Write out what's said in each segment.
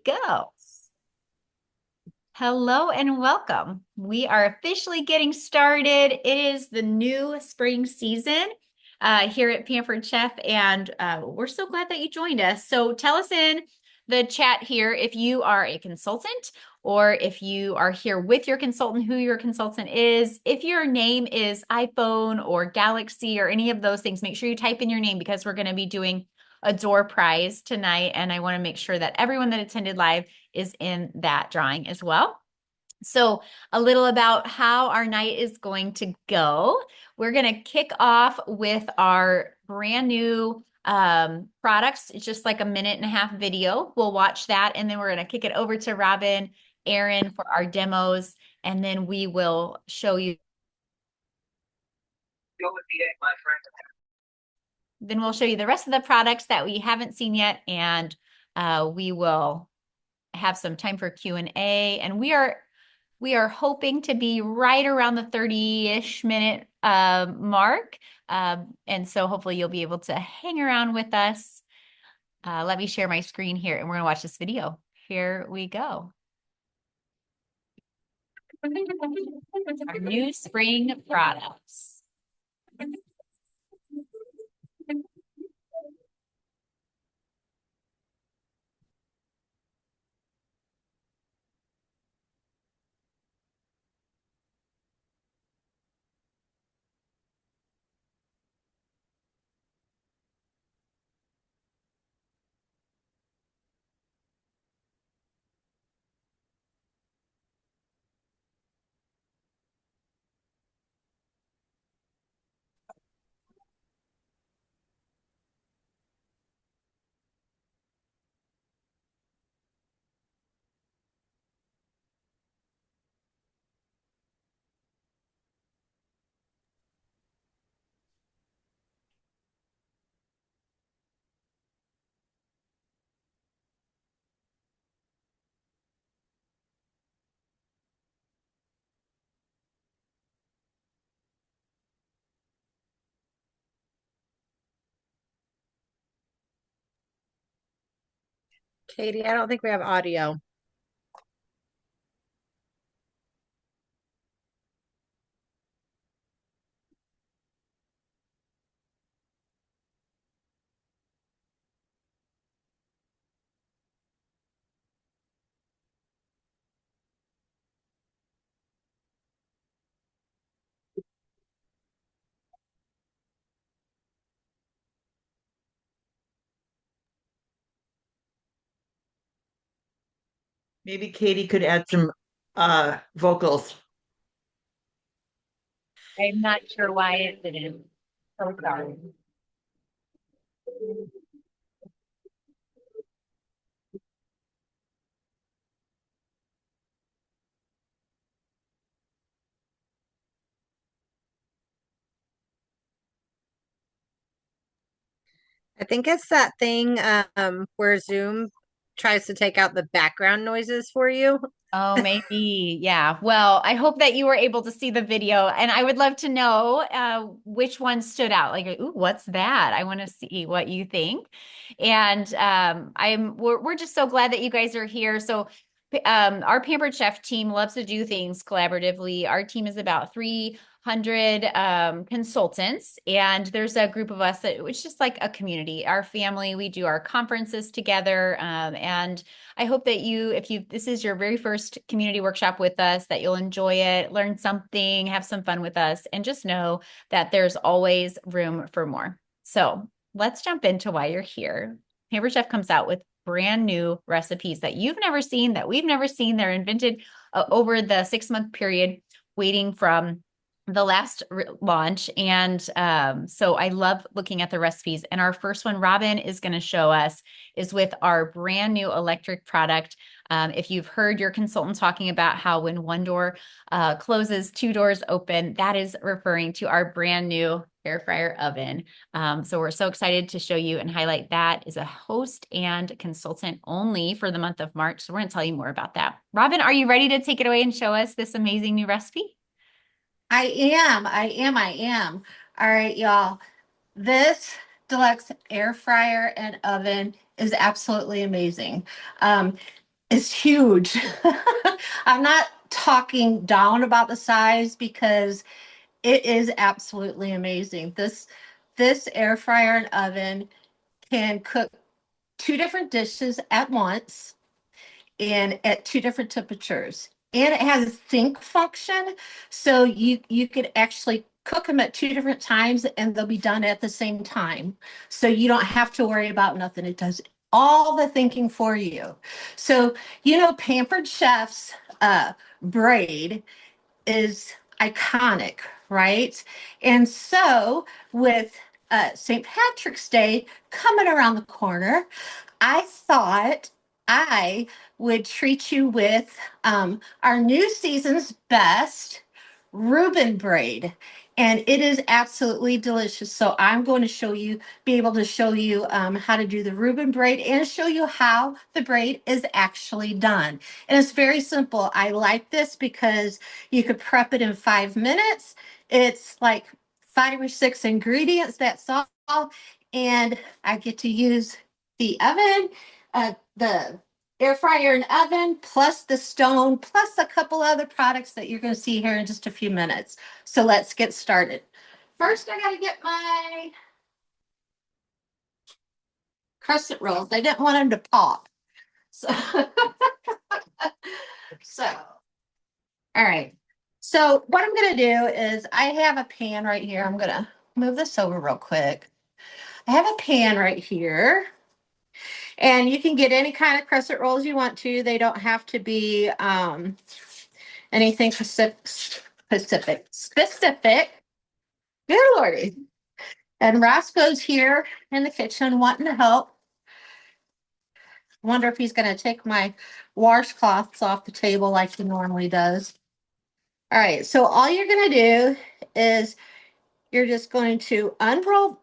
go. Hello and welcome. We are officially getting started. It is the new spring season here at Pampered Chef, and we're so glad that you joined us. So tell us in the chat here if you are a consultant or if you are here with your consultant, who your consultant is. If your name is iPhone or Galaxy or any of those things, make sure you type in your name because we're going to be doing a door prize tonight, and I want to make sure that everyone that attended live is in that drawing as well. So a little about how our night is going to go. We're going to kick off with our brand new products. It's just like a 1.5-minute video. We'll watch that, and then we're going to kick it over to Robin, Aaron for our demos, and then we will show you. Then we'll show you the rest of the products that we haven't seen yet, and we will have some time for Q&A. And we are hoping to be right around the 30-ish minute mark. And so hopefully you'll be able to hang around with us. Let me share my screen here and we're gonna watch this video. Here we go. Our new spring products. Katie, I don't think we have audio. Maybe Katie could add some vocals. I'm not sure why it didn't. So sorry. I think it's that thing where Zoom tries to take out the background noises for you. Oh, maybe. Yeah. Well, I hope that you were able to see the video, and I would love to know which one stood out. Like, ooh, what's that? I want to see what you think. And we're just so glad that you guys are here. So, our Pampered Chef team loves to do things collaboratively. Our team is about 300 consultants, and there's a group of us that it's just like a community, our family. We do our conferences together, and I hope that if this is your very first community workshop with us, that you'll enjoy it, learn something, have some fun with us, and just know that there's always room for more. So let's jump into why you're here. Pampered Chef comes out with brand new recipes that you've never seen, that we've never seen. They're invented over the 6-month period, waiting from the last launch. And so I love looking at the recipes. And our first one, Robin is going to show us, is with our brand new electric product. If you've heard your consultant talking about how when one door closes, 2 doors open, that is referring to our brand new air fryer oven. So we're so excited to show you and highlight that is a host and consultant only for the month of March. So we're going to tell you more about that. Robin, are you ready to take it away and show us this amazing new recipe? I am. All right, y'all. This deluxe air fryer and oven is absolutely amazing. is huge. I'm not talking down about the size because it is absolutely amazing. This air fryer and oven can cook two different dishes at once and at two different temperatures. And it has a sync function, so you could actually cook them at two different times and they'll be done at the same time. So you don't have to worry about nothing. It does all the thinking for you. So, Pampered Chef's braid is iconic, right? And so with St. Patrick's Day coming around the corner, I thought I would treat you with our new season's best Reuben braid. And it is absolutely delicious. So I'm going to be able to show you how to do the Reuben braid and show you how the braid is actually done. And it's very simple. I like this because you could prep it in 5 minutes. It's like 5 or 6 ingredients, that's all. And I get to use the oven, the air fryer and oven, plus the stone, plus a couple other products that you're going to see here in just a few minutes. So let's get started. First, I got to get my crescent rolls. I didn't want them to pop. So, so all right. So what I'm going to do is I have a pan right here. I'm going to move this over real quick. I have a pan right here. And you can get any kind of crescent rolls you want to. They don't have to be anything specific. Good Lordy. And Roscoe's here in the kitchen wanting to help. Wonder if he's going to take my washcloths off the table like he normally does. All right, so all you're going to do is you're just going to unroll.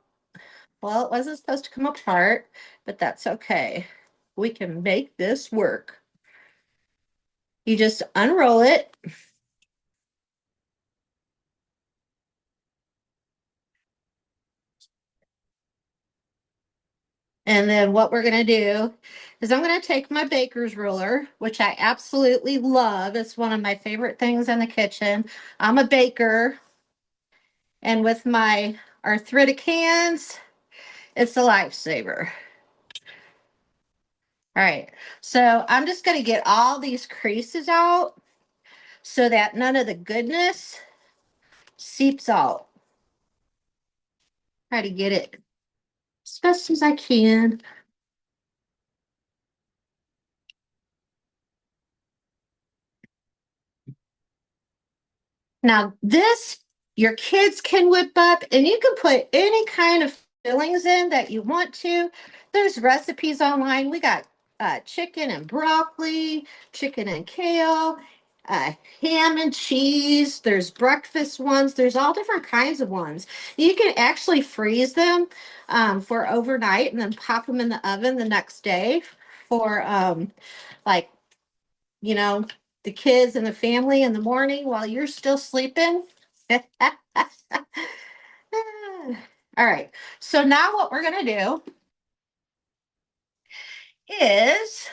Well, it wasn't supposed to come apart, but that's okay. We can make this work. You just unroll it. And then what we're going to do is I'm going to take my baker's ruler, which I absolutely love. It's one of my favorite things in the kitchen. I'm a baker. And with my arthritic hands, it's a lifesaver. All right. So I'm just going to get all these creases out so that none of the goodness seeps out. Try to get it as best as I can. Now, this your kids can whip up, and you can put any kind of fillings in that you want to. There's recipes online. We got chicken and broccoli, chicken and kale, uh, ham and cheese. There's breakfast ones. There's all different kinds of ones. You can actually freeze them for overnight and then pop them in the oven the next day for like you know, the kids and the family in the morning while you're still sleeping. All right. So now what we're going to do is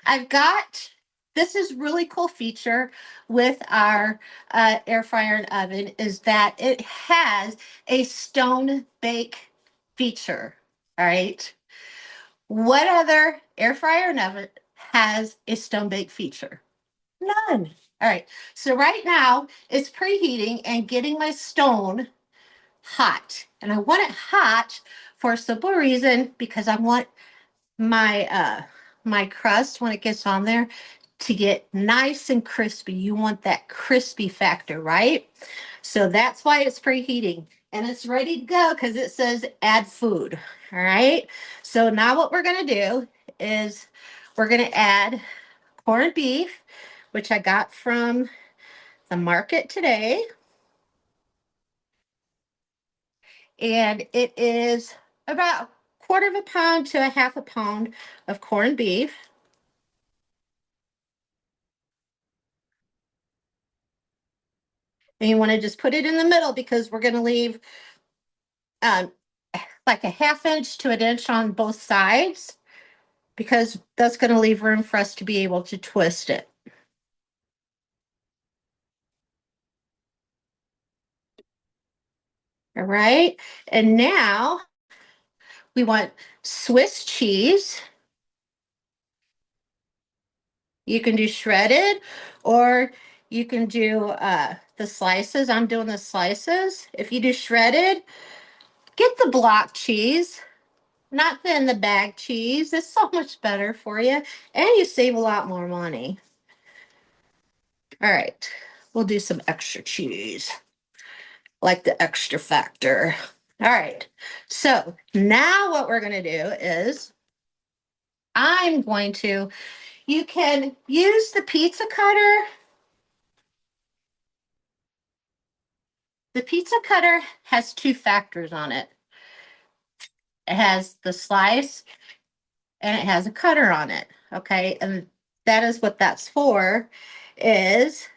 I've got this is really cool feature with our air fryer and oven is that it has a stone bake feature. All right. What other air fryer and oven has a stone bake feature? None. All right. So right now it's preheating and getting my stone hot. And I want it hot for a simple reason because I want my crust when it gets on there to get nice and crispy. You want that crispy factor, right? So that's why it's preheating. And it's ready to go because it says add food. All right. So now what we're going to do is we're going to add corned beef, which I got from the market today. And it is about 1/4 pound to a 1/2 pound of corned beef. And you want to just put it in the middle because we're going to leave like a 1/2 inch to an inch on both sides. because that's going to leave room for us to be able to twist it. All right. And now we want Swiss cheese. You can do shredded or you can do the slices. I'm doing the slices. If you do shredded, get the block cheese, not in the bag cheese. It's so much better for you and you save a lot more money. All right, we'll do some extra cheese, like the extra factor. All right, so now what we're going to do is you can use the pizza cutter. The pizza cutter has two factors on it. It has the slice and it has a cutter on it. Okay, and that is what that's for, is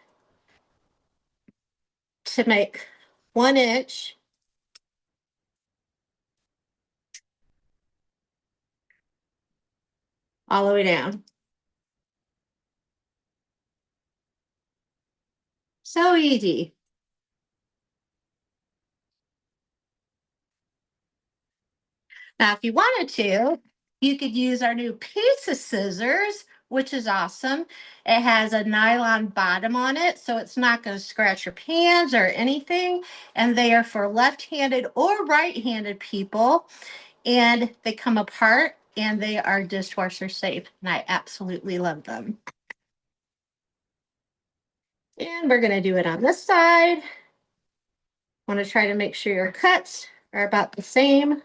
to make 1 inch all the way down. So easy. Now, if you wanted to, you could use our new pizza scissors, which is awesome. It has a nylon bottom on it, so it's not going to scratch your pans or anything. And they are for left-handed or right-handed people. And they come apart and they are dishwasher safe. And I absolutely love them. And we're going to do it on this side. Want to try to make sure your cuts are about the same.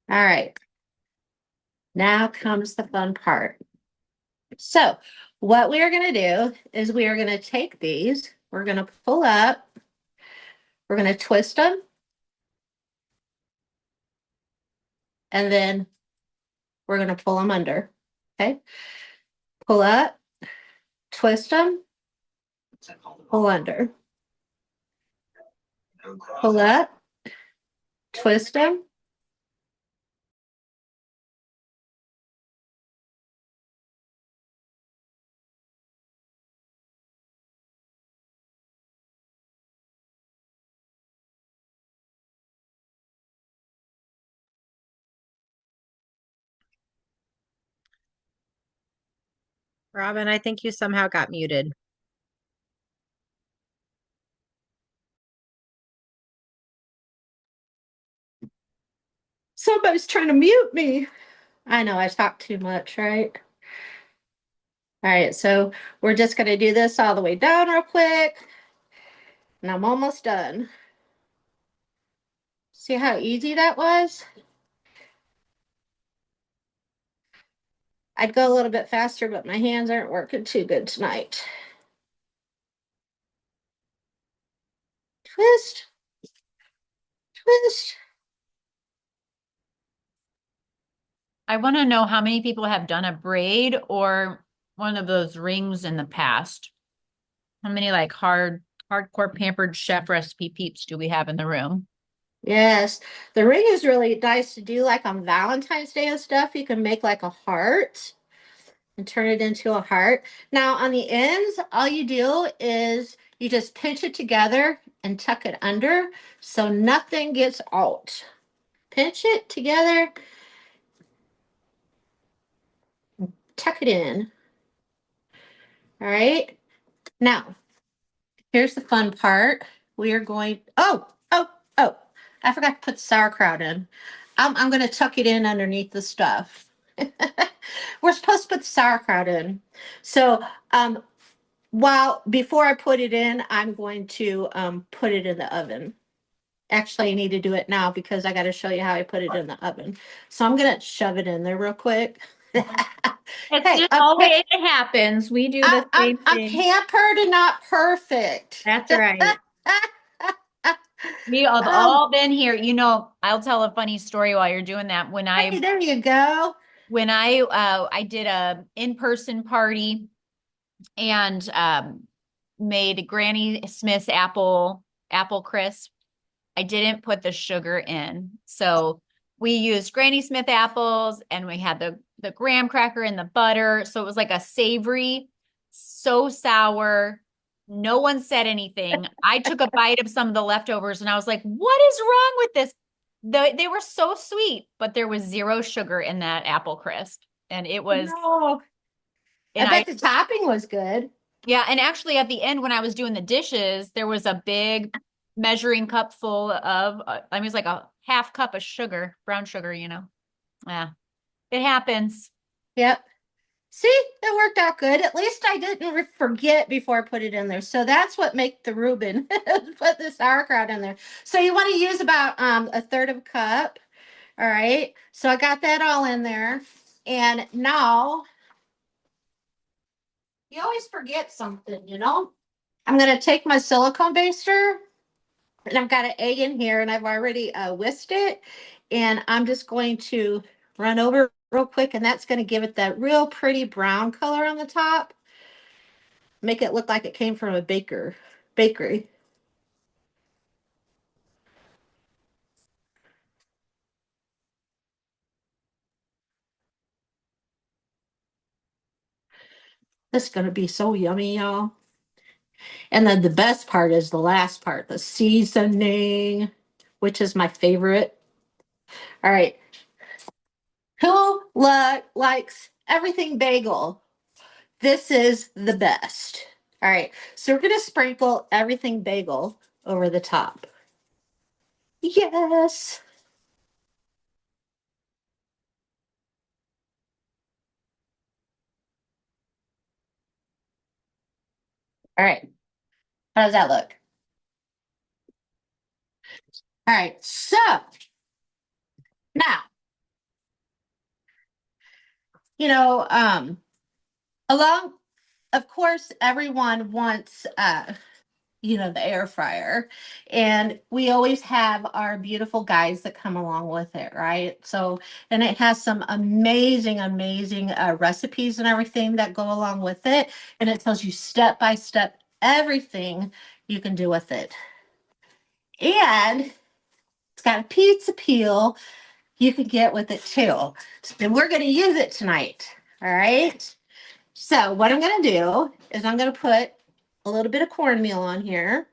All right. Now comes the fun part. So what we are going to do is we are going to take these, we're going to pull up, we're going to twist them, and then we're going to pull them under. Okay. Pull up, twist them, pull under. Pull up, twist them. Robin, I think you somehow got muted. Somebody's trying to mute me. I know I talk too much, right? All right, so we're just going to do this all the way down real quick. And I'm almost done. See how easy that was? I'd go a little bit faster, but my hands aren't working too good tonight. Twist, twist. I want to know how many people have done a braid or one of those rings in the past. How many like hardcore pampered chef recipe peeps do we have in the room? Yes, the ring is really nice to do like on Valentine's Day and stuff. You can make like a heart and turn it into a heart. Now on the ends, all you do is you just pinch it together and tuck it under so nothing gets out. Pinch it together, tuck it in. All right. Now, here's the fun part. We are going, oh, I forgot to put sauerkraut in. I'm going to tuck it in underneath the stuff. We're supposed to put the sauerkraut in. So, before I put it in, I'm going to put it in the oven. Actually, I need to do it now because I got to show you how I put it in the oven. So I'm going to shove it in there real quick. It's Hey, just I'm, always it happens. We do the same I'm thing. pampered and not perfect. That's right. We have Um, all been here. You know, I'll tell a funny story while you're doing that. When hey, I there you go. when I did a in-person party and made Granny Smith's apple crisp. I didn't put the sugar in. So we used Granny Smith apples and we had the graham cracker and the butter. So it was like a savory, so sour. No one said anything. I took a bite of some of the leftovers and I was like, what is wrong with this? They were so sweet, but there was zero sugar in that apple crisp. And it was, No, I and I bet the topping was good. yeah, and actually at the end when I was doing the dishes, there was a big measuring cup full of, I mean, it's like a half cup of sugar, brown sugar, you know. Yeah, it happens. Yep. See, it worked out good. At least I didn't forget before I put it in there. So that's what make the Reuben put the sauerkraut in there. So you want to use about a third of a cup. All right. So I got that all in there. And now you always forget something, you know? I'm going to take my silicone baster and I've got an egg in here and I've already whisked it. And I'm just going to run over real quick and that's going to give it that real pretty brown color on the top. Make it look like it came from a bakery. This is going to be so yummy, y'all. And then the best part is the last part, the seasoning, which is my favorite. All right. Who likes everything bagel? This is the best. All right. So we're going to sprinkle everything bagel over the top. Yes. All right. How does that look? All right. So now, you know, along, of course, everyone wants the air fryer. And we always have our beautiful guides that come along with it, right? So, and it has some amazing recipes and everything that go along with it. And it tells you step by step everything you can do with it. And it's got a pizza peel you can get with it too. And we're going to use it tonight. All right. So, what I'm going to do is I'm going to put a little bit of cornmeal on here.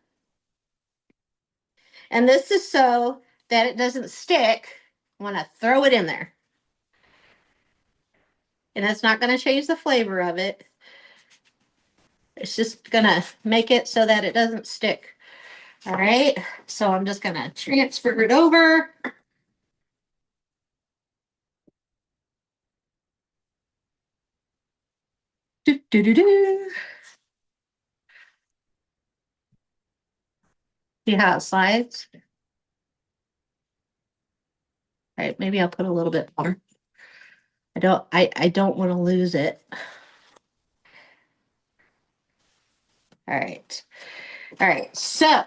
And this is so that it doesn't stick when I throw it in there. And it's not going to change the flavor of it. It's just going to make it so that it doesn't stick. All right. So I'm just going to transfer it over. Do, do, do, do. See how it slides? All right. Maybe I'll put a little bit more. I don't want to lose it. All right. All right. So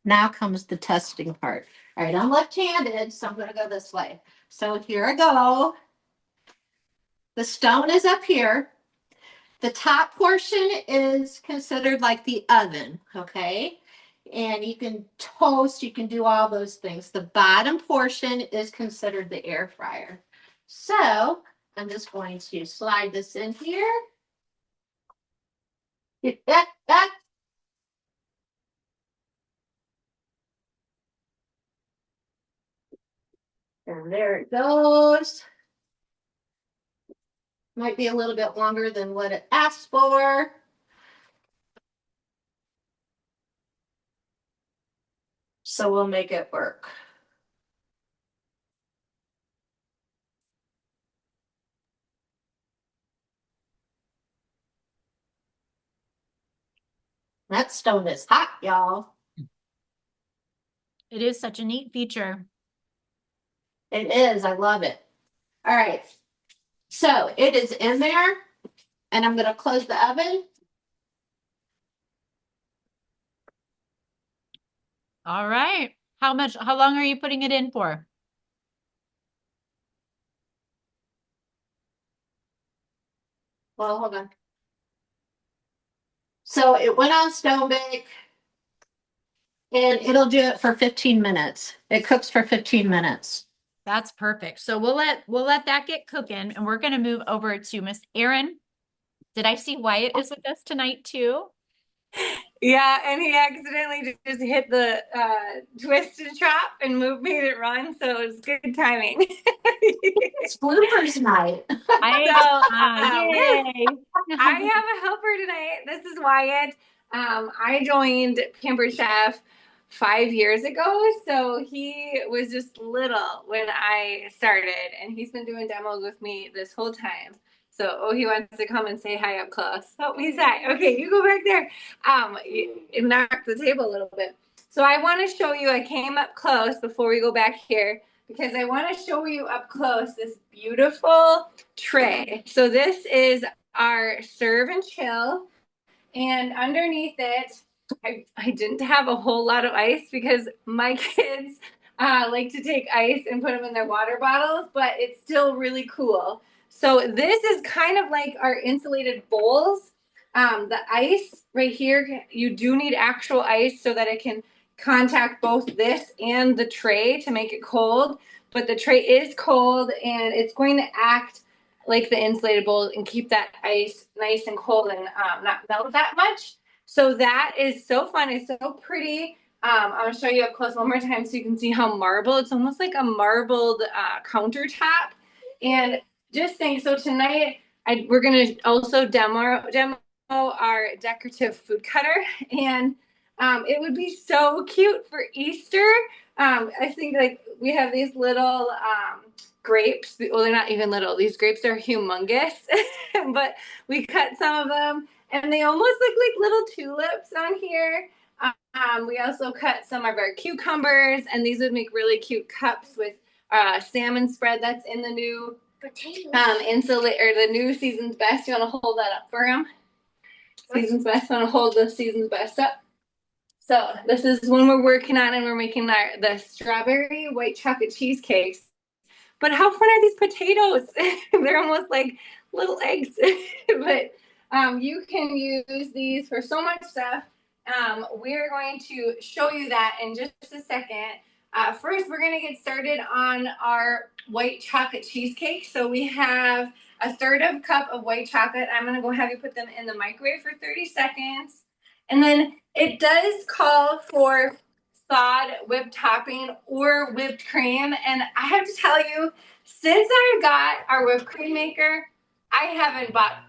now comes the testing part. All right. I'm left-handed, so I'm going to go this way. So here I go. The stone is up here. The top portion is considered like the oven, okay? And you can toast, you can do all those things. The bottom portion is considered the air fryer. So I'm just going to slide this in here. And there it goes. Might be a little bit longer than what it asked for. So we'll make it work. That stone is hot, y'all. It is such a neat feature. It is. I love it. All right. So it is in there, and I'm going to close the oven. All right. How long are you putting it in for? Well, hold on. So it went on stone bake and it'll do it for 15 minutes. It cooks for 15 minutes. That's perfect. So we'll let that get cooking, and we're gonna move over to Miss Erin. Did I see Wyatt is with us tonight too? Yeah, and he accidentally just hit the twisted trap and made it run, so it was good timing. It's bloopers night. Yay. I have a helper tonight. This is Wyatt. I joined Pampered Chef 5 years ago, so he was just little when I started, and he's been doing demos with me this whole time. So, he wants to come and say hi up close. Oh, he's hi. Okay, you go back there. It knocked the table a little bit. So I want to show you. I came up close before we go back here because I want to show you up close this beautiful tray. So this is our serve and chill, and underneath it, I didn't have a whole lot of ice because my kids like to take ice and put them in their water bottles, but it's still really cool. So this is kind of like our insulated bowls. The ice right here, you do need actual ice so that it can contact both this and the tray to make it cold. But the tray is cold and it's going to act like the insulated bowl and keep that ice nice and cold and not melt that much. So that is so fun. It's so pretty. I'm going to show you up close one more time so you can see how marble. It's almost like a marbled countertop. And just think, so tonight we're going to also demo our decorative food cutter. And it would be so cute for Easter. I think like we have these little grapes. Well, they're not even little. These grapes are humongous, but we cut some of them and they almost look like little tulips on here. We also cut some of our cucumbers, and these would make really cute cups with salmon spread that's in the new the new Season's Best. You want to hold that up for him? Season's Best. Want to hold the Season's Best up? So this is when we're working on and we're making the strawberry white chocolate cheesecakes. But how fun are these potatoes? They're almost like little eggs. But you can use these for so much stuff. We're going to show you that in just a second. First, we're going to get started on our white chocolate cheesecake. So we have a third of a cup of white chocolate. I'm going to go have you put them in the microwave for 30 seconds. And then it does call for thawed whipped topping or whipped cream. And I have to tell you, since I got our whipped cream maker, I haven't bought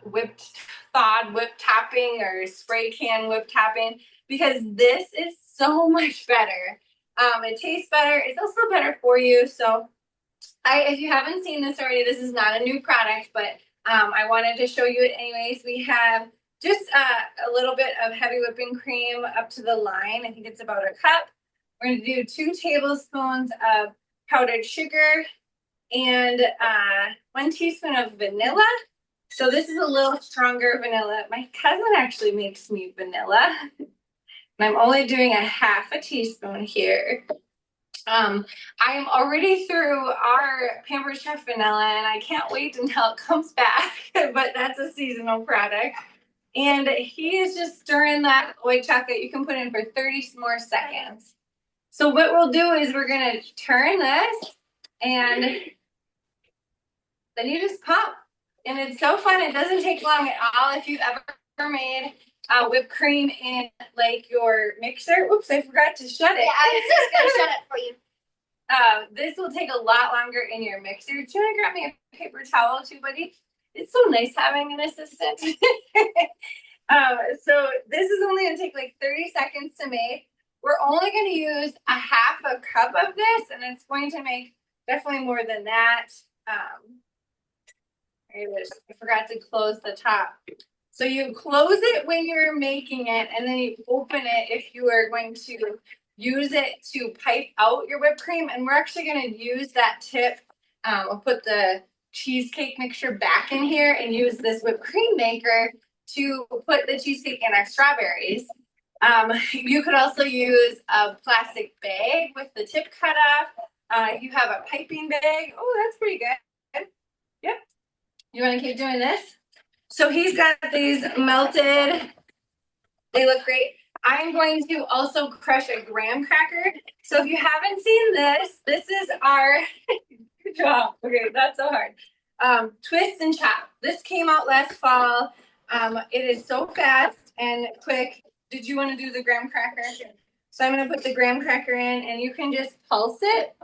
thawed whipped topping or spray can whipped topping because this is so much better. It tastes better. It's also better for you. So if you haven't seen this already, this is not a new product, but I wanted to show you it anyways. We have just a little bit of heavy whipping cream up to the line. I think it's about a cup. We're going to do 2 tablespoons of powdered sugar and 1 teaspoon of vanilla. So this is a little stronger vanilla. My cousin actually makes me vanilla. And I'm only doing a half a teaspoon here. I am already through our Pampered Chef vanilla, and I can't wait until it comes back. But that's a seasonal product. And he is just stirring that white chocolate. You can put in for 30 more seconds. So what we'll do is we're going to turn this, and then you just pump. And it's so fun. It doesn't take long at all. If you've ever made whipped cream in like your mixer. Oops, I forgot to shut it. Yeah, I was just going to shut it for you. This will take a lot longer in your mixer. Do you want to grab me a paper towel too, buddy? It's so nice having an assistant. So this is only going to take like 30 seconds to make. We're only going to use a half a cup of this, and it's going to make definitely more than that. I forgot to close the top. So you close it when you're making it, and then you open it if you are going to use it to pipe out your whipped cream. And we're actually going to use that tip. We'll put the cheesecake mixture back in here and use this whipped cream maker to put the cheesecake in our strawberries. You could also use a plastic bag with the tip cut off. You have a piping bag. Oh, that's pretty good. Yep. You want to keep doing this? So he's got these melted, they look great. I'm going to also crush a graham cracker. So if you haven't seen this, this is our, good job. Okay, that's so hard. Twist and chop. This came out last fall. It is so fast and quick. Did you want to do the graham cracker? Sure. So I'm going to put the graham cracker in and you can just pulse it.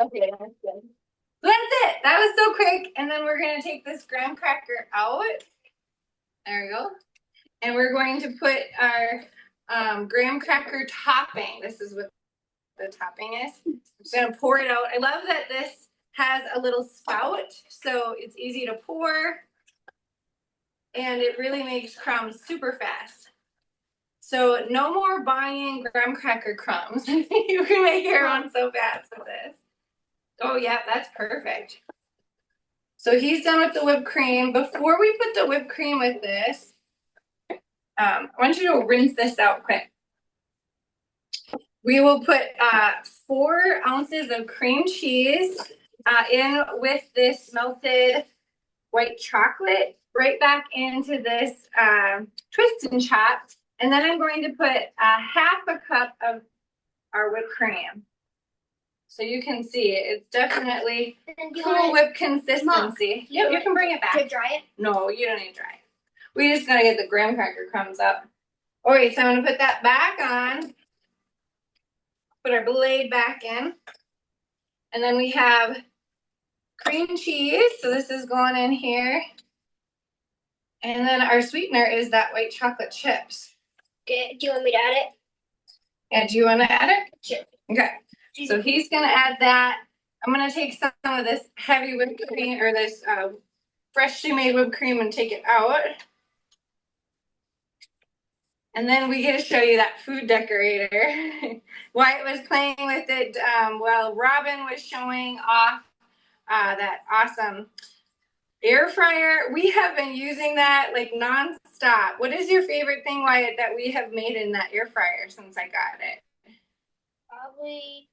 Okay, that's good. That's it. That was so quick. And then we're going to take this graham cracker out. There we go. And we're going to put our graham cracker topping. This is what the topping is. I'm just going to pour it out. I love that this has a little spout, so it's easy to pour. And it really makes crumbs super fast. So no more buying graham cracker crumbs. You can make your own so fast with this. Oh yeah, that's perfect. So he's done with the whipped cream. Before we put the whipped cream with this, I want you to rinse this out quick. We will put 4 ounces of cream cheese in with this melted white chocolate right back into this twist and chop. And then I'm going to put half a cup of our whipped cream. So you can see it's definitely Cool Whip consistency. Yep, you can bring it back. To dry it? No, you don't need to dry it. We just gotta get the graham cracker crumbs up. All right, so I'm gonna put that back on. Put our blade back in. And then we have cream cheese. So this is going in here. And then our sweetener is that white chocolate chips. Okay, do you want me to add it? Yeah, do you want to add it? Sure. Okay. So he's gonna add that. I'm gonna take some of this heavy whipped cream or this freshly made whipped cream and take it out. And then we get to show you that food decorator. Wyatt was playing with it while Robin was showing off that awesome air fryer. We have been using that like nonstop. What is your favorite thing, Wyatt, that we have made in that air fryer since I got it? Probably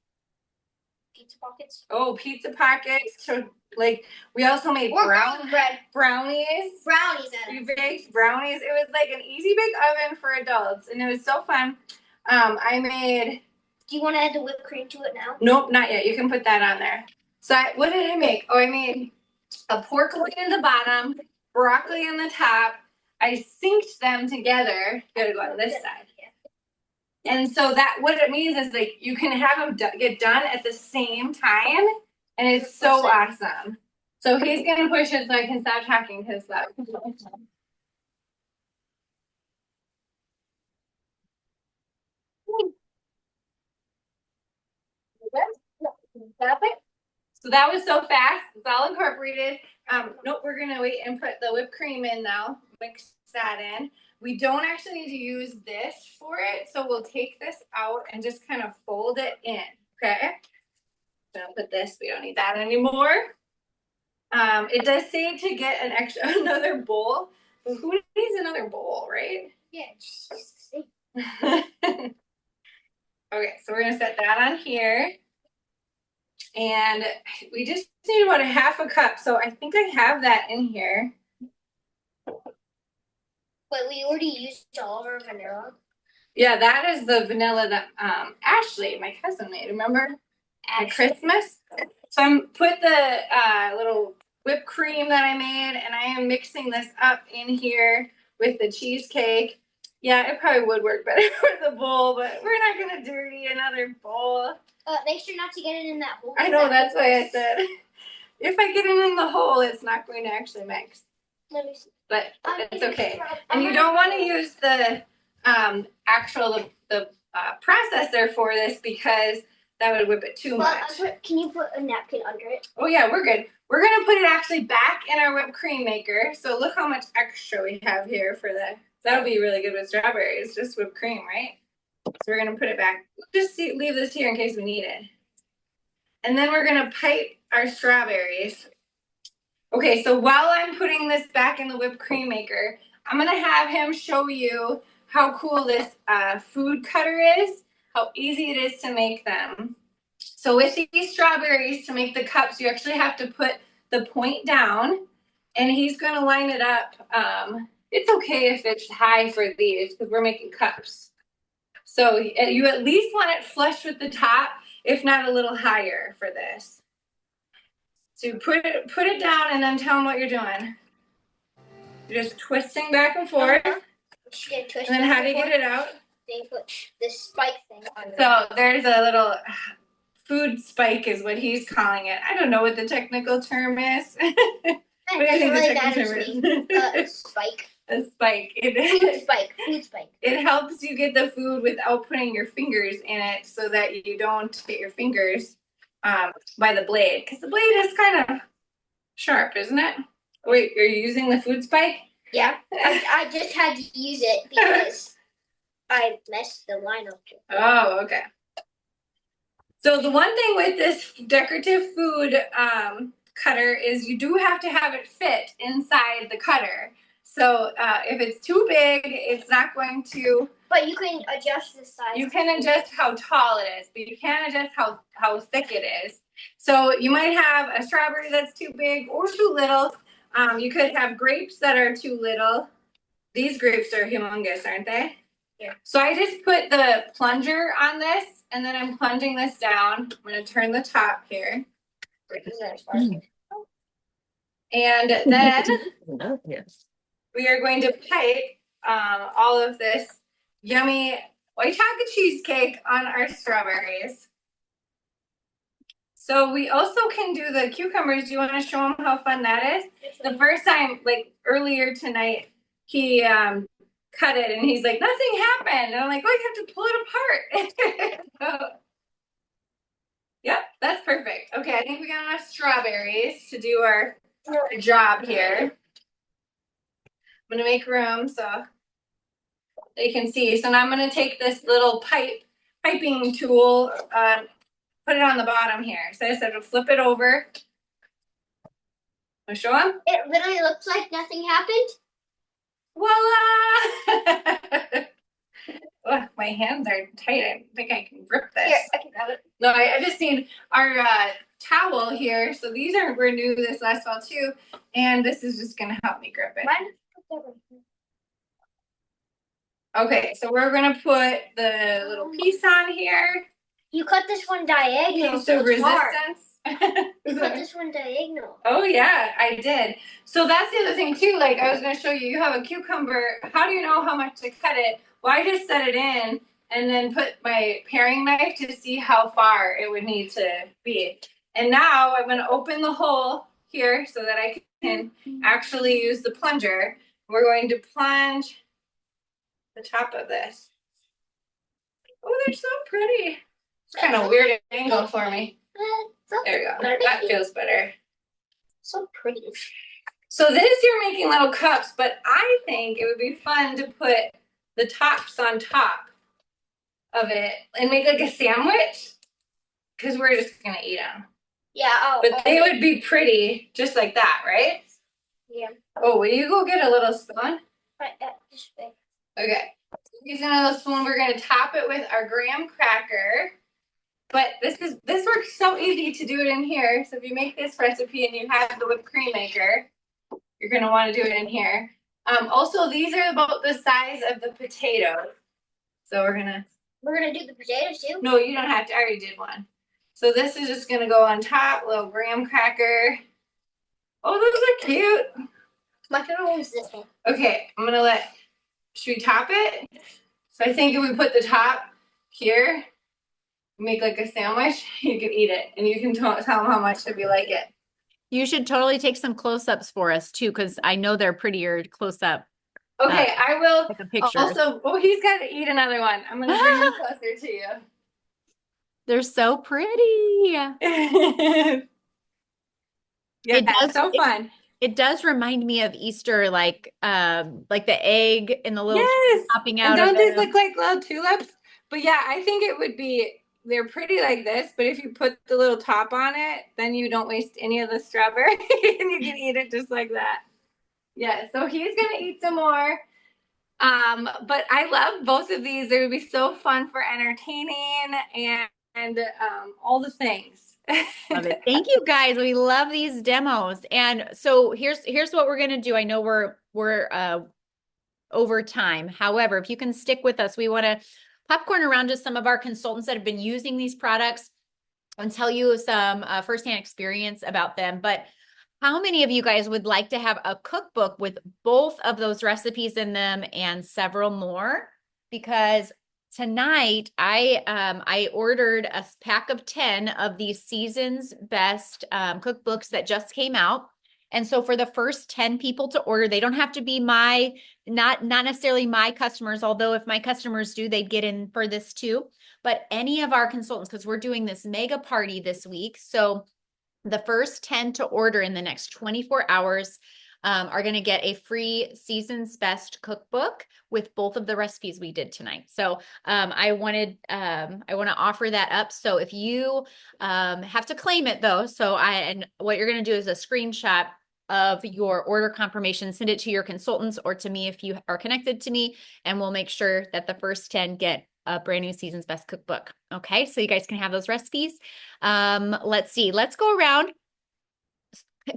pizza pockets. Oh, pizza pockets. So like we also made Garlic bread. brownies. Brownies. We baked brownies. It was like an easy bake oven for adults, and it was so fun. I made. Do you want to add the whipped cream to it now? Nope, not yet. You can put that on there. So what did I make? Oh, I made a pork loin in the bottom, broccoli in the top. I synced them together. Gotta go on this side. And so that what it means is like you can have them get done at the same time, and it's so awesome. So he's gonna push it so I can stop talking because that. So that was so fast. It's all incorporated. Nope, we're gonna wait and put the whipped cream in now. Mix that in. We don't actually need to use this for it, so we'll take this out and just kind of fold it in. Okay. So I'll put this. We don't need that anymore. It does say to get an extra another bowl. But who needs another bowl, right? Yeah. Okay, so we're gonna set that on here. And we just need about a half a cup. So I think I have that in here. But we already used all of our vanilla. Yeah, that is the vanilla that Ashley, my cousin, made. Remember? At Christmas. So I'm put the little whipped cream that I made, and I am mixing this up in here with the cheesecake. Yeah, it probably would work better for the bowl, but we're not gonna dirty another bowl. Make sure not to get it in that hole. I know, that's why I said if I get it in the hole, it's not going to actually mix. Let me see. But it's okay. And you don't want to use the actual processor for this because that would whip it too much. Can you put a napkin under it? Oh yeah, we're good. We're gonna put it actually back in our whipped cream maker. So look how much extra we have here for the. That'll be really good with strawberries, just whipped cream, right? So we're gonna put it back. Just leave this here in case we need it. And then we're gonna pipe our strawberries. Okay, so while I'm putting this back in the whipped cream maker, I'm gonna have him show you how cool this food cutter is, how easy it is to make them. So with these strawberries, to make the cups, you actually have to put the point down, and he's going to line it up. It's okay if it's high for these because we're making cups. So you at least want it flush with the top, if not a little higher for this. So put it down and then tell him what you're doing. You're just twisting back and forth. And then how do you get it out? They put this spike thing on it. So there's a little food spike is what he's calling it. I don't know what the technical term is. What do you think the technical term is? Spike. A spike. Food spike. Food spike. It helps you get the food without putting your fingers in it so that you don't get your fingers by the blade. Because the blade is kind of sharp, isn't it? Wait, you're using the food spike? Yeah. I just had to use it because I messed the line up. Oh, okay. So the one thing with this decorative food cutter is you do have to have it fit inside the cutter. So if it's too big, it's not going to. But you can adjust the size. You can adjust how tall it is, but you can't adjust how thick it is. So you might have a strawberry that's too big or too little. You could have grapes that are too little. These grapes are humongous, aren't they? Yeah. So I just put the plunger on this, and then I'm plunging this down. I'm going to turn the top here. And then we are going to pipe all of this yummy white chocolate cheesecake on our strawberries. So we also can do the cucumbers. Do you want to show them how fun that is? The first time, like earlier tonight, he cut it and he's like, nothing happened. And I'm like, oh, you have to pull it apart. So, yep, that's perfect. Okay, I think we got enough strawberries to do our job here. I'm going to make room so they can see. So now I'm going to take this little piping tool, put it on the bottom here. So I said to flip it over. Want to show them? It literally looks like nothing happened. Voila! Ugh, my hands are tight. I think I can grip this. Here, I can grab it. No, I just need our towel here. So these were new this last fall too. And this is just going to help me grip it. Okay, so we're going to put the little piece on here. You cut this one diagonal. Piece so of it's hard. resistance. You cut this one diagonal. Oh yeah, I did. So that's the other thing too. Like I was going to show you, you have a cucumber. How do you know how much to cut it? Well, I just set it in and then put my paring knife to see how far it would need to be. And now I'm going to open the hole here so that I can actually use the plunger. We're going to plunge the top of this. Oh, they're so pretty. It's kind of weird angle for me. There we go. That feels better. So pretty. So this you're making little cups, but I think it would be fun to put the tops on top of it and make like a sandwich because we're just going to eat them. Yeah. But they would be pretty just like that, right? Yeah. Oh, will you go get a little spoon? Right, this way. Okay. Using a little spoon, we're going to top it with our graham cracker. But this works so easy to do it in here. So if you make this recipe and you have the whipped cream maker, you're going to want to do it in here. Also, these are about the size of the potatoes. So we're gonna do the potatoes too? No, you don't have to. I already did one. So this is just going to go on top, little graham cracker. Oh, those are cute. My favorite one is this one. Okay, I'm going to should we top it? So I think if we put the top here, make like a sandwich, you can eat it. And you can tell them how much if you like it. You should totally take some close-ups for us too, because I know they're prettier close-up. Okay, I will Like a picture. also, oh, he's got to eat another one. I'm going to bring him closer to you. They're so pretty. Yeah, It does- it's so fun. It does remind me of Easter, like the egg and the little Yes. popping And out don't of these the. look like little tulips? But yeah, I think it would be, they're pretty like this, but if you put the little top on it, then you don't waste any of the strawberry and you can eat it just like that. Yeah, so he's going to eat some more. But I love both of these. They would be so fun for entertaining and all the things. Love it. Thank you guys. We love these demos. And so here's what we're gonna do. I know we're over time. However, if you can stick with us, we want to popcorn around to some of our consultants that have been using these products and tell you some firsthand experience about them. But how many of you guys would like to have a cookbook with both of those recipes in them and several more? Because tonight I ordered a pack of 10 of these season's best cookbooks that just came out. And so for the first 10 people to order, they don't have to be not necessarily my customers, although if my customers do, they'd get in for this too. But any of our consultants, because we're doing this mega party this week. So the first 10 to order in the next 24 hours are going to get a free season's best cookbook with both of the recipes we did tonight. So I want to offer that up. So if you have to claim it though, and what you're going to do is a screenshot of your order confirmation, send it to your consultants or to me if you are connected to me, and we'll make sure that the first 10 get a brand new season's best cookbook. Okay, so you guys can have those recipes. Let's see. Let's go around.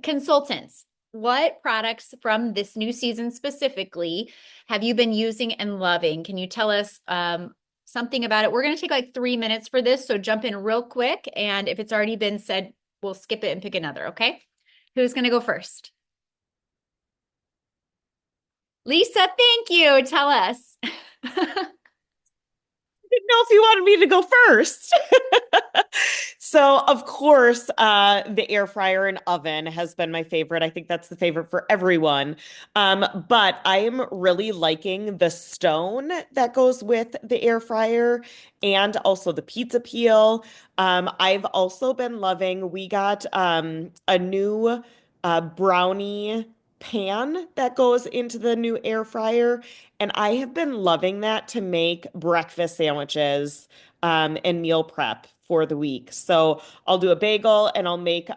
Consultants, what products from this new season specifically have you been using and loving? Can you tell us something about it? We're going to take like 3 minutes for this, so jump in real quick. And if it's already been said, we'll skip it and pick another. Okay, who's going to go first? Lisa, thank you. Tell us. Didn't know if you wanted me to go first. So, of course, the air fryer and oven has been my favorite. I think that's the favorite for everyone. But I am really liking the stone that goes with the air fryer and also the pizza peel. I've also been loving, we got a new brownie pan that goes into the new air fryer. And I have been loving that to make breakfast sandwiches and meal prep for the week. So I'll do a bagel and I'll make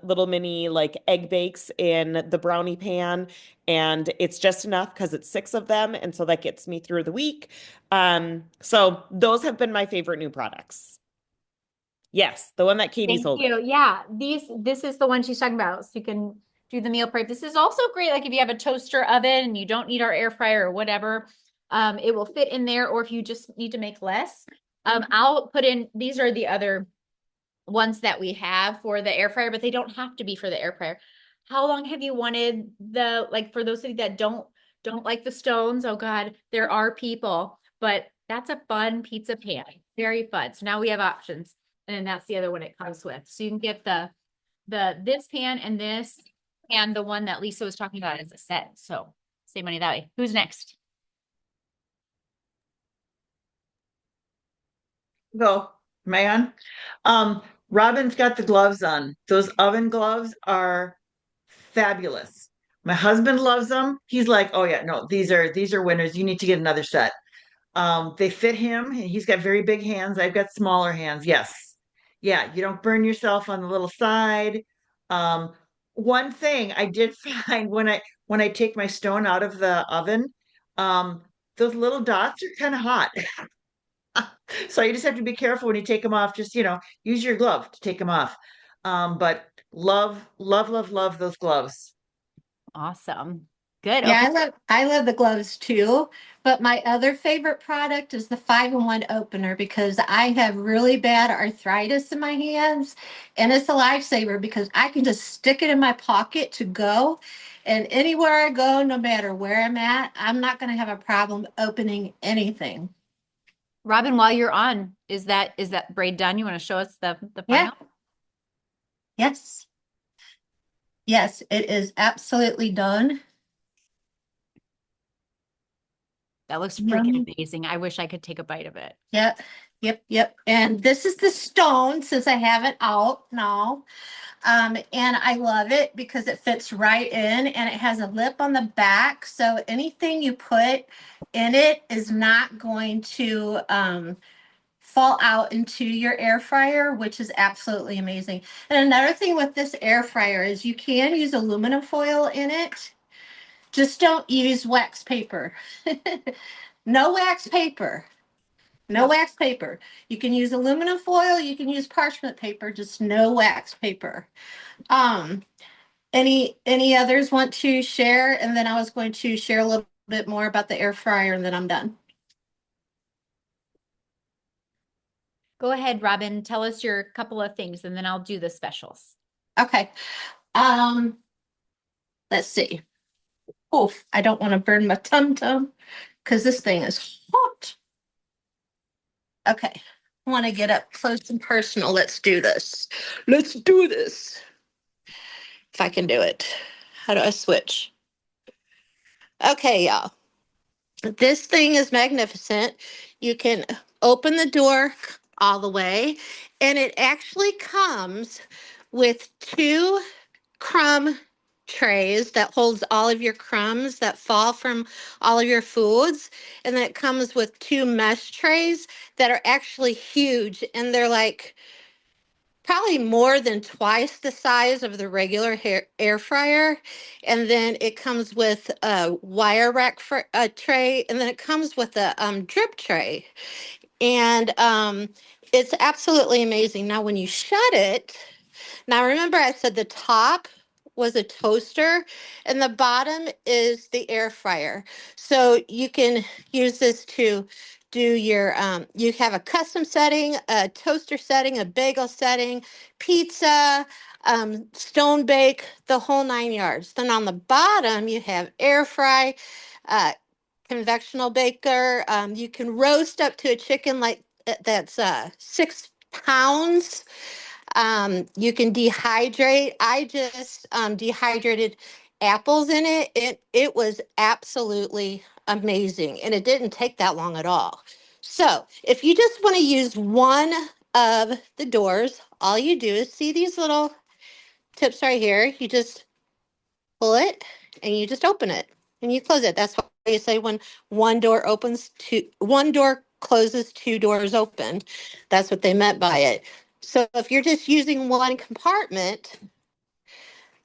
little mini like egg bakes in the brownie pan. And it's just enough because it's 6 of them. And so that gets me through the week. So those have been my favorite new products. Yes, the one that Katie Thank sold. you. Yeah, this is the one she's talking about. So you can do the meal prep. This is also great. Like if you have a toaster oven and you don't need our air fryer or whatever, it will fit in there. Or if you just need to make less, I'll put in, these are the other ones that we have for the air fryer, but they don't have to be for the air fryer. How long have you wanted like for those of you that don't like the stones? Oh God, there are people, but that's a fun pizza pan. Very fun. So now we have options. And that's the other one it comes with. So you can get this pan and this and the one that Lisa was talking about as a set. So save money that way. Who's next? Go, man. Robin's got the gloves on. Those oven gloves are fabulous. My husband loves them. He's like, "Oh yeah, no, these are winners. You need to get another set." They fit him. He's got very big hands. I've got smaller hands. Yes. Yeah, you don't burn yourself on the little side. Um, One thing I did find when I take my stone out of the oven, um, those little dots are kind of hot. So you just have to be careful when you take them off. Just, use your glove to take them off. But love, love, love, love those gloves. Awesome. Good. Yeah, Okay. I love the gloves too. But my other favorite product is the 5-in-1 opener because I have really bad arthritis in my hands. And it's a lifesaver because I can just stick it in my pocket to go. And anywhere I go, no matter where I'm at, I'm not going to have a problem opening anything. Robin, while you're on, is that braid done? You want to show us the Yeah. final? Yes. Yes, it is absolutely done. That looks freaking amazing. I wish I could take a bite of it. Yep. And this is the stone since I have it out now. And I love it because it fits right in and it has a lip on the back. So anything you put in it is not going to fall out into your air fryer, which is absolutely amazing. And another thing with this air fryer is you can use aluminum foil in it. Just don't use wax paper. No wax paper. No wax paper. You can use aluminum foil, you can use parchment paper, just no wax paper. Um, any others want to share? And then I was going to share a little bit more about the air fryer and then I'm done. Go ahead, Robin. Tell us your couple of things and then I'll do the specials. Okay. Um, let's see. Oh, I don't want to burn my tum-tum because this thing is hot. Okay. I want to get up close and personal. Let's do this. Let's do this. If I can do it. How do I switch? Okay, y'all. This thing is magnificent. You can open the door all the way, and it actually comes with two crumb trays that holds all of your crumbs that fall from all of your foods. And then it comes with two mesh trays that are actually huge, and they're like probably more than twice the size of the regular air fryer. And then it comes with a wire rack for a tray, and then it comes with a drip tray. And it's absolutely amazing. Now, when you shut it, now remember I said the top was a toaster and the bottom is the air fryer. So you can use this to do your, you have a custom setting, a toaster setting, a bagel setting, pizza, stone bake, the whole 9 yards. Then on the bottom, you have air fry, uh, convectional baker. You can roast up to a chicken like that's 6 pounds. You can dehydrate. I just dehydrated apples in it. It was absolutely amazing, and it didn't take that long at all. So, if you just want to use one of the doors, all you do is see these little tips right here. You just pull it, and you just open it, and you close it. That's why you say when one door closes, two doors open. That's what they meant by it. So if you're just using one compartment,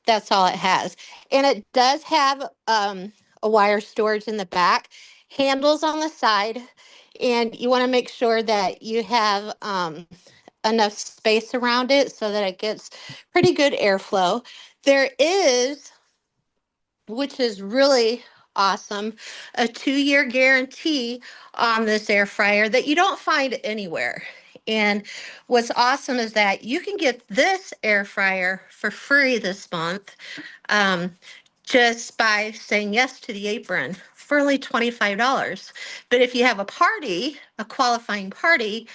that's all it has. And it does have a wire storage in the back, handles on the side, and you want to make sure that you have enough space around it so that it gets pretty good airflow. There is, which is really awesome, a 2-year guarantee on this air fryer that you don't find anywhere. And what's awesome is that you can get this air fryer for free this month, um, just by saying yes to the apron for only $25. But if you have a party, a qualifying party,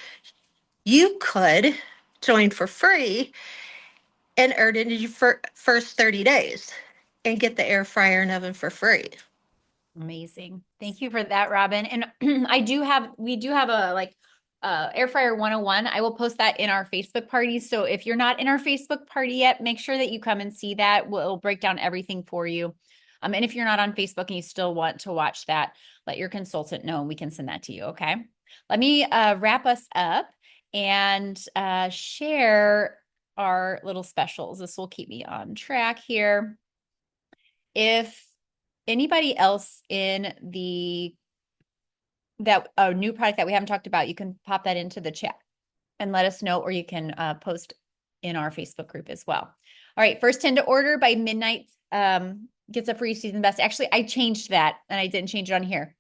you could join for free and earn it in your first 30 days and get the air fryer and oven for free. Amazing. Thank you for that, Robin. And we do have a air fryer 101. I will post that in our Facebook party. So if you're not in our Facebook party yet, make sure that you come and see that. We'll break down everything for you. And if you're not on Facebook and you still want to watch that, let your consultant know and we can send that to you. Okay. Let me wrap us up and share our little specials. This will keep me on track here. If anybody else in a new product that we haven't talked about, you can pop that into the chat and let us know, or you can post in our Facebook group as well. All right, first 10 to order by midnight gets a free season best. Actually, I changed that and I didn't change it on here.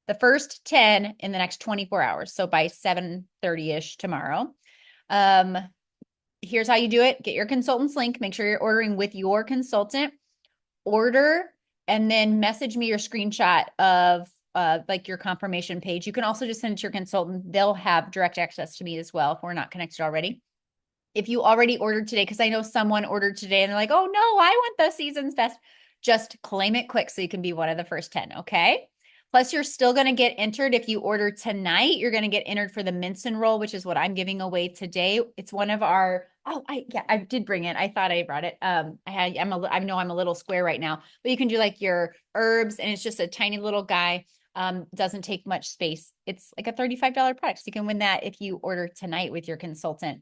The first 10 in the next 24 hours. So by 7:30-ish tomorrow. Here's how you do it. Get your consultant's link. Make sure you're ordering with your consultant. Order and then message me your screenshot of like your confirmation page. You can also just send it to your consultant. They'll have direct access to me as well if we're not connected already. If you already ordered today, because I know someone ordered today and they're like, oh no, I want the season's best. Just claim it quick so you can be one of the first 10, okay? Plus, you're still going to get entered. If you order tonight, you're going to get entered for the mince and roll, which is what I'm giving away today. It's one of our, I did bring it. I thought I brought it. I know I'm a little square right now, but you can do like your herbs and it's just a tiny little guy. Doesn't take much space. It's like a $35 product. So you can win that if you order tonight with your consultant,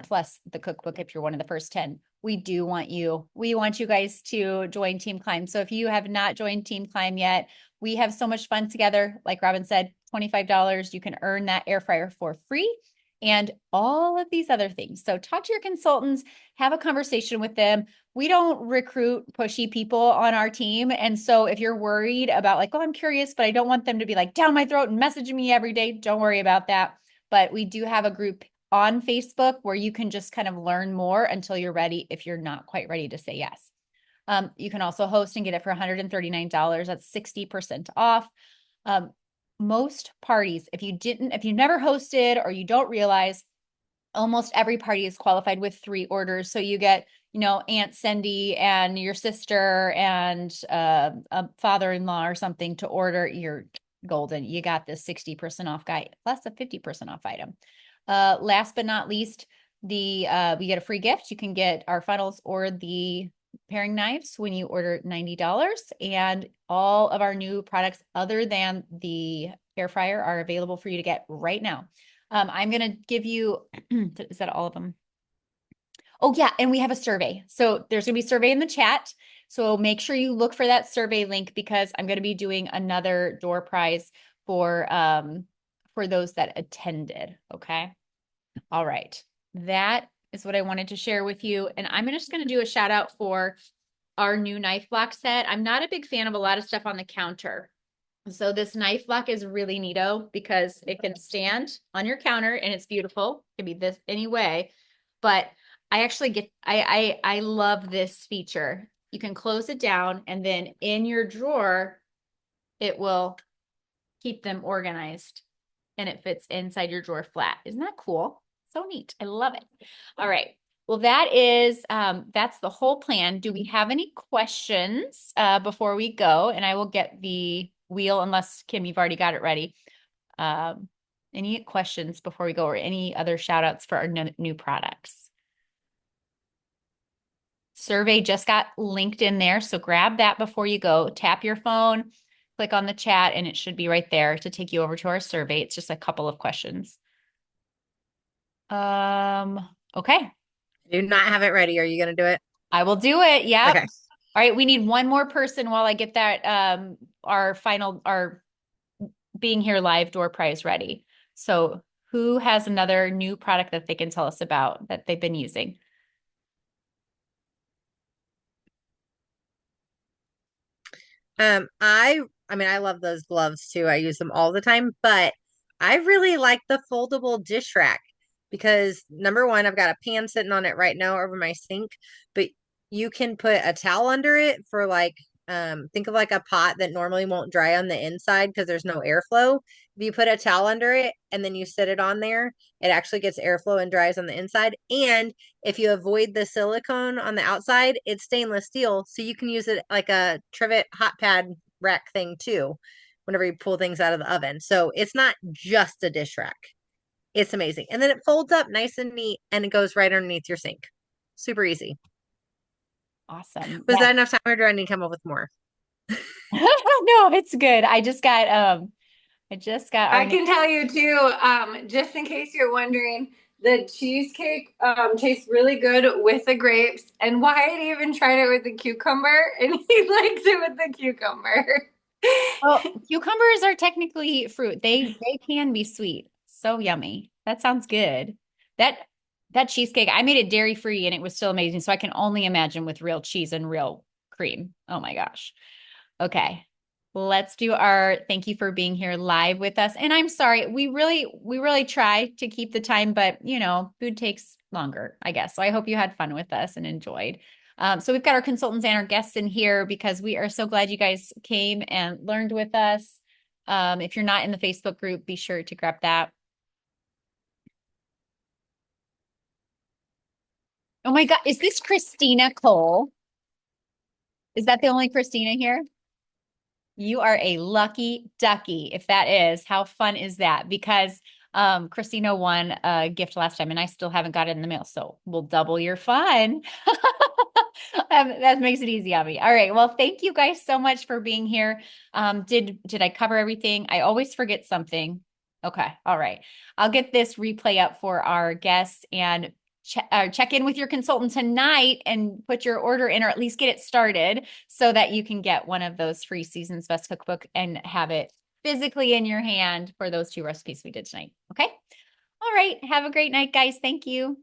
plus the cookbook if you're one of the first 10. We want you guys to join Team Climb. So if you have not joined Team Climb yet, we have so much fun together. Like Robin said, $25, you can earn that air fryer for free and all of these other things. So talk to your consultants, have a conversation with them. We don't recruit pushy people on our team. And so if you're worried about like, oh, I'm curious, but I don't want them to be like down my throat and messaging me every day, don't worry about that. But we do have a group on Facebook where you can just kind of learn more until you're ready if you're not quite ready to say yes. You can also host and get it for $139. That's 60% off. Most parties, if you never hosted or you don't realize, almost every party is qualified with 3 orders. So you get, Aunt Cindy and your sister and a father-in-law or something to order. You're golden. You got this 60% off guy plus a 50% off item. Last but not least, we get a free gift. You can get our funnels or the paring knives when you order $90, and all of our new products other than the air fryer are available for you to get right now. I'm going to give you, is that all of them? Oh yeah. And we have a survey. So there's going to be a survey in the chat. So make sure you look for that survey link because I'm going to be doing another door prize for those that attended. Okay. All right. That is what I wanted to share with you. And I'm just going to do a shout out for our new knife block set. I'm not a big fan of a lot of stuff on the counter. So this knife block is really neato because it can stand on your counter and it's beautiful. It can be this any way, but I actually I love this feature. You can close it down and then in your drawer, it will keep them organized and it fits inside your drawer flat. Isn't that cool? So neat. I love it. All right. Well, that's the whole plan. Do we have any questions before we go? And I will get the wheel, unless Kim, you've already got it ready. Any questions before we go or any other shout outs for our new products? Survey just got linked in there. So grab that before you go. Tap your phone, click on the chat, and it should be right there to take you over to our survey. It's just a couple of questions. Okay. Do not have it ready. Are you going to do it? I will do it. Yeah. Okay. All right. We need one more person while I get that, our being here live door prize ready. So who has another new product that they can tell us about that they've been using? I love those gloves too. I use them all the time, but I really like the foldable dish rack because number one, I've got a pan sitting on it right now over my sink, but you can put a towel under it for like, think of like a pot that normally won't dry on the inside because there's no airflow. If you put a towel under it and then you sit it on there, it actually gets airflow and dries on the inside. And if you avoid the silicone on the outside, it's stainless steel. So you can use it like a trivet hot pad rack thing too, whenever you pull things out of the oven. So it's not just a dish rack. It's amazing. And then it folds up nice and neat and it goes right underneath your sink. Super easy. Awesome. Was that enough time or do I need to come up with more? No, it's good. I can tell you too, just in case you're wondering, the cheesecake tastes really good with the grapes, and Wyatt even tried it with the cucumber, and he likes it with the cucumber. Well, cucumbers are technically fruit. They can be sweet. So yummy. That sounds good. That cheesecake, I made it dairy free and it was still amazing. So I can only imagine with real cheese and real cream. Oh my gosh. Okay. Let's do our thank you for being here live with us. And I'm sorry, we really try to keep the time, but food takes longer, I guess. So I hope you had fun with us and enjoyed. So we've got our consultants and our guests in here because we are so glad you guys came and learned with us. If you're not in the Facebook group, be sure to grab that. Oh my God, is this Christina Cole? Is that the only Christina here? You are a lucky ducky. If that is, how fun is that? Because Christina won a gift last time and I still haven't got it in the mail. So we'll double your fun. That makes it easy on me. All right. Well, thank you guys so much for being here. Did I cover everything? I always forget something. Okay. All right. I'll get this replay up for our guests and check in with your consultant tonight and put your order in, or at least get it started so that you can get one of those free Season's Best Cookbook and have it physically in your hand for those 2 recipes we did tonight. Okay. All right. Have a great night, guys. Thank you.